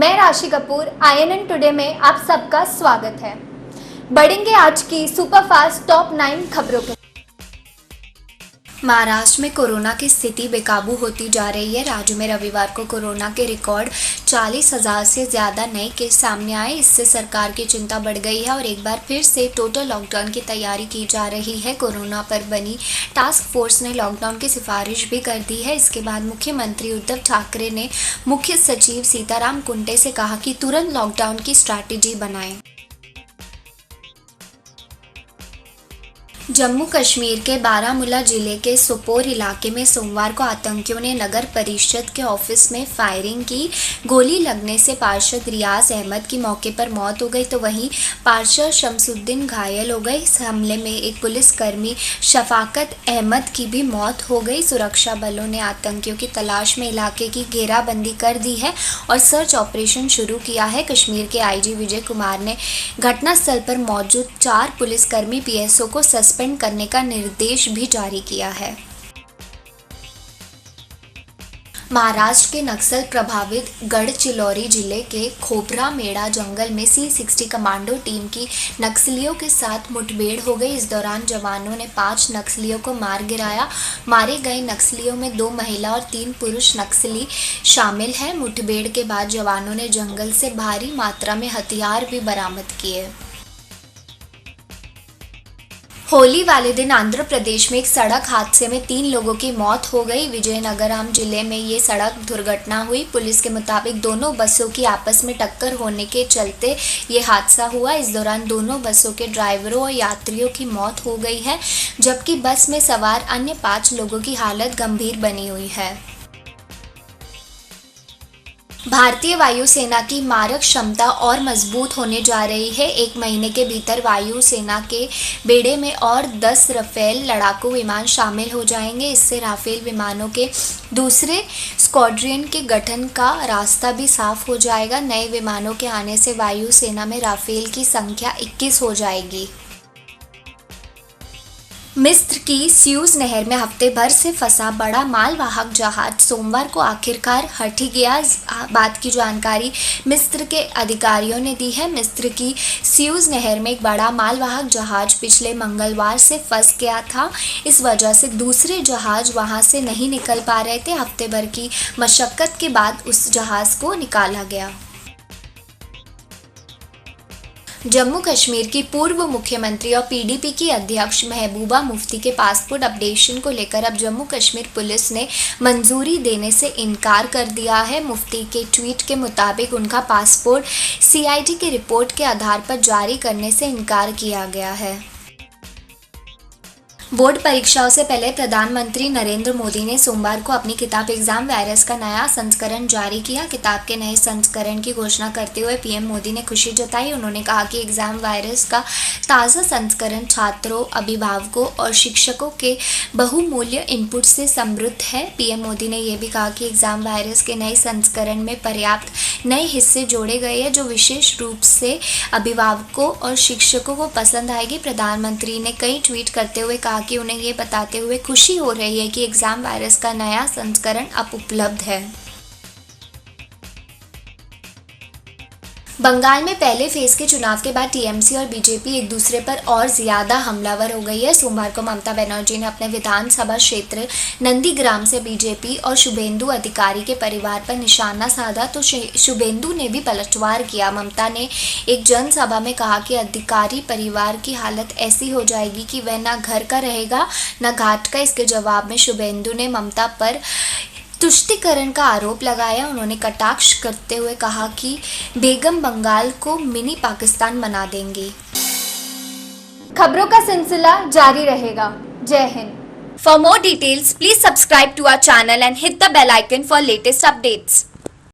मैं राशि Kapoor INN today में आप सबका स्वागत है। बढ़ेंगे आज की सुपरफास्ट टॉप 9 खबरों के। महाराष्ट्र में कोरोना की स्थिति बेकाबू होती जा रही है। राज्य में रविवार को कोरोना के रिकॉर्ड 40,000 से ज़्यादा नए केस सामने आए। इससे सरकार की चिंता बढ़ गई है और एक बार फिर से टोटल लॉकडाउन की तैयारी की जा रही है। कोरोना पर बनी टास्क फोर्स ने लॉकडाउन की सिफारिश भी कर दी है। इसके बाद मुख्यमंत्री उद्धव ठाकरे ने मुख्य सचिव सीताराम कुंटे से कहा कि तुरंत लॉकडाउन की स्ट्रैटेजी बनाएं। जम्मू कश्मीर के बारामूला जिले के सोपोर इलाके में सोमवार को आतंकियों ने नगर परिषद के ऑफिस में फायरिंग की। गोली लगने से पार्षद रियाज अहमद की मौके पर मौत हो गई, तो वहीं पार्षद शमसुद्दीन घायल हो गए। इस हमले में एक पुलिसकर्मी शफाकत अहमद की भी मौत हो गई। सुरक्षा बलों ने आतंकियों की तलाश में इलाके की घेराबंदी कर दी है और सर्च ऑपरेशन शुरू किया है। कश्मीर के IG विजय कुमार ने घटनास्थल पर मौजूद 4 पुलिसकर्मी PSO को सस्पेंड करने का निर्देश भी जारी किया है। महाराष्ट्र के नक्सल प्रभावित गढ़चिलौरी जिले के खोबरा मेड़ा जंगल में C60 कमांडो टीम की नक्सलियों के साथ मुठभेड़ हो गई। इस दौरान जवानों ने 5 नक्सलियों को मार गिराया। मारे गए नक्सलियों में 2 महिला और 3 पुरुष नक्सली शामिल हैं। मुठभेड़ के बाद जवानों ने जंगल से भारी मात्रा में हथियार भी बरामद किए। होली वाले दिन आंध्र प्रदेश में एक सड़क हादसे में 3 लोगों की मौत हो गई। विजयनगरम जिले में ये सड़क दुर्घटना हुई। पुलिस के मुताबिक दोनों बसों की आपस में टक्कर होने के चलते ये हादसा हुआ। इस दौरान दोनों बसों के ड्राइवरों और यात्रियों की मौत हो गई है, जबकि बस में सवार अन्य 5 लोगों की हालत गंभीर बनी हुई है। भारतीय वायुसेना की मारक क्षमता और मजबूत होने जा रही है। 1 महीने के भीतर वायुसेना के बेड़े में और 10 राफेल लड़ाकू विमान शामिल हो जाएंगे। इससे राफेल विमानों के दूसरे स्क्वाड्रन के गठन का रास्ता भी साफ हो जाएगा। नए विमानों के आने से वायुसेना में राफेल की संख्या 21 हो जाएगी। मिस्र की स्यूज नहर में हफ्ते भर से फंसा बड़ा मालवाहक जहाज सोमवार को आखिरकार हट ही गया। इस बात की जानकारी मिस्र के अधिकारियों ने दी है। मिस्र की स्यूज नहर में एक बड़ा मालवाहक जहाज पिछले मंगलवार से फंस गया था। इस वजह से दूसरे जहाज वहां से नहीं निकल पा रहे थे। हफ्ते भर की मशक्कत के बाद उस जहाज को निकाला गया। जम्मू कश्मीर की पूर्व मुख्यमंत्री और PDP की अध्यक्ष महबूबा मुफ्ती के पासपोर्ट अपडेशन को लेकर अब जम्मू कश्मीर पुलिस ने मंजूरी देने से इनकार कर दिया है। मुफ्ती के ट्वीट के मुताबिक उनका पासपोर्ट CID की रिपोर्ट के आधार पर जारी करने से इनकार किया गया है। बोर्ड परीक्षाओं से पहले प्रधानमंत्री नरेंद्र मोदी ने सोमवार को अपनी किताब एग्जाम वायरस का नया संस्करण जारी किया। किताब के नए संस्करण की घोषणा करते हुए PM मोदी ने खुशी जताई। उन्होंने कहा कि एग्जाम वायरस का ताज़ा संस्करण छात्रों, अभिभावकों और शिक्षकों के बहुमूल्य इनपुट से समृद्ध है। PM मोदी ने यह भी कहा कि एग्जाम वायरस के नए संस्करण में पर्याप्त नए हिस्से जोड़े गए हैं जो विशेष रूप से अभिभावकों और शिक्षकों को पसंद आएगी। प्रधानमंत्री ने कई ट्वीट करते हुए कहा कि उन्हें ये बताते हुए खुशी हो रही है कि एग्जाम वायरस का नया संस्करण अब उपलब्ध है। बंगाल में पहले फेज के चुनाव के बाद TMC और BJP एक दूसरे पर और ज्यादा हमलावर हो गई है। सोमवार को ममता बनर्जी ने अपने विधानसभा क्षेत्र नंदीग्राम से BJP और शुभेंदु अधिकारी के परिवार पर निशाना साधा, तो शुभेंदु ने भी पलटवार किया। ममता ने एक जनसभा में कहा कि अधिकारी परिवार की हालत ऐसी हो जाएगी कि वह न घर का रहेगा न घाट का। इसके जवाब में शुभेंदु ने ममता पर तुष्टीकरण का आरोप लगाया। उन्होंने कटाक्ष करते हुए कहा कि बेगम बंगाल को मिनी पाकिस्तान बना देंगी। खबरों का सिलसिला जारी रहेगा। जय Hind. For more details, please subscribe to our channel and hit the bell icon for latest updates.